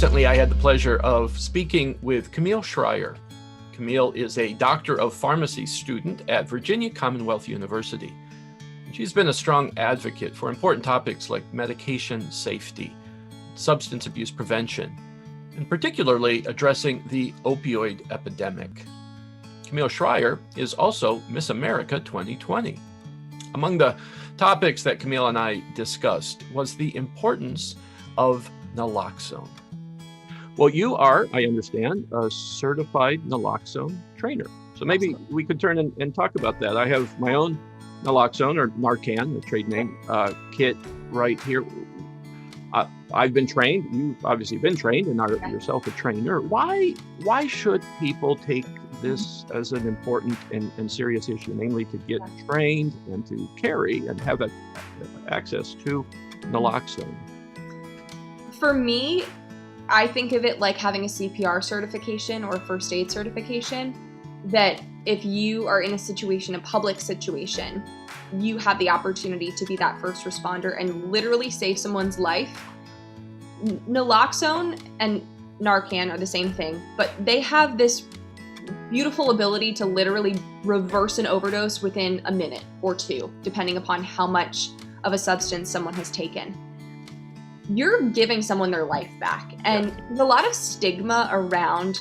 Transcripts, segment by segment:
recently, I had the pleasure of speaking with Camille Schrier. Camille is a Doctor of Pharmacy student at Virginia Commonwealth University. She's been a strong advocate for important topics like medication safety, substance abuse prevention, and particularly addressing the opioid epidemic. Camille Schrier is also Miss America 2020. Among the topics that Camille and I discussed was the importance of naloxone. Well, you are, I understand, a certified naloxone trainer. So maybe we could turn and talk about that. I have my own naloxone, or Narcan, the trade name, kit right here. I've been trained. You've obviously been trained and are yourself a trainer. Why should people take this as an important and serious issue, namely to get trained and to carry and have access to naloxone? For me, I think of it like having a CPR certification or first aid certification, that if you are in a situation, a public situation, you have the opportunity to be that first responder and literally save someone's life. Naloxone and Narcan are the same thing, but they have this beautiful ability to literally reverse an overdose within a minute or two, depending upon how much of a substance someone has taken. You're giving someone their life back. And there's a lot of stigma around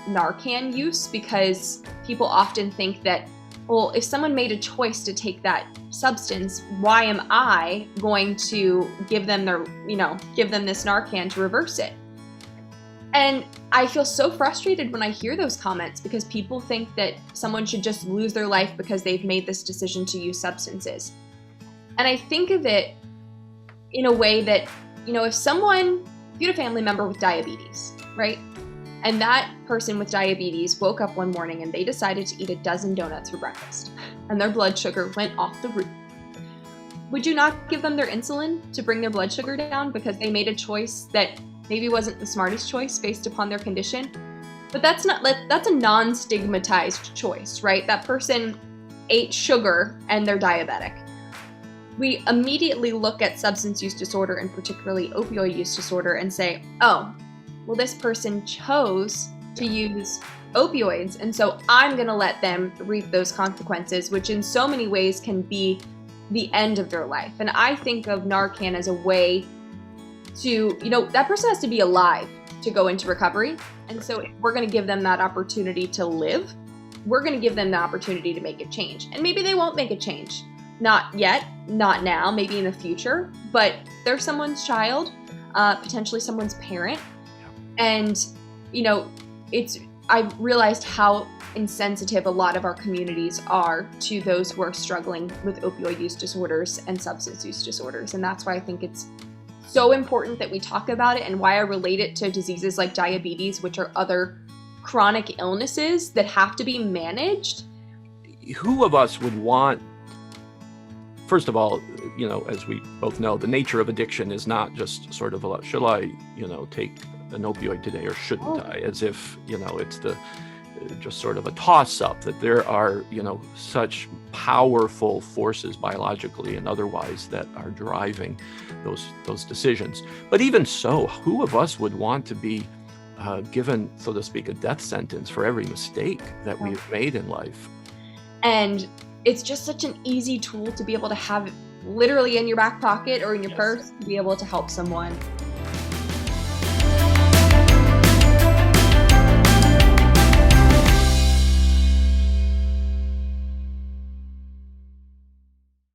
Narcan use because people often think that, well, if someone made a choice to take that substance, why am I going to give them this Narcan to reverse it? And I feel so frustrated when I hear those comments because people think that someone should just lose their life because they've made this decision to use substances. And I think of it in a way that, if you had a family member with diabetes, right? And that person with diabetes woke up one morning and they decided to eat a dozen donuts for breakfast and their blood sugar went off the roof. Would you not give them their insulin to bring their blood sugar down because they made a choice that maybe wasn't the smartest choice based upon their condition? But that's a non-stigmatized choice, right? That person ate sugar and they're diabetic. We immediately look at substance use disorder and particularly opioid use disorder and say, oh, well, this person chose to use opioids, and so I'm going to let them reap those consequences, which in so many ways can be the end of their life. And I think of Narcan as a way to, that person has to be alive to go into recovery. And so if we're going to give them that opportunity to live, we're going to give them the opportunity to make a change. And maybe they won't make a change. Not yet, not now, maybe in the future, but they're someone's child, potentially someone's parent. And, I've realized how insensitive a lot of our communities are to those who are struggling with opioid use disorders and substance use disorders. And that's why I think it's so important that we talk about it, and why I relate it to diseases like diabetes, which are other chronic illnesses that have to be managed. Who of us would want, first of all, as we both know, the nature of addiction is not just sort of should I, take an opioid today or shouldn't I? As if, it's just sort of a toss-up that there are, such powerful forces biologically and otherwise that are driving those decisions. But even so, who of us would want to be given, so to speak, a death sentence for every mistake that we've made in life? And it's just such an easy tool to be able to have literally in your back pocket or in your purse to be able to help someone.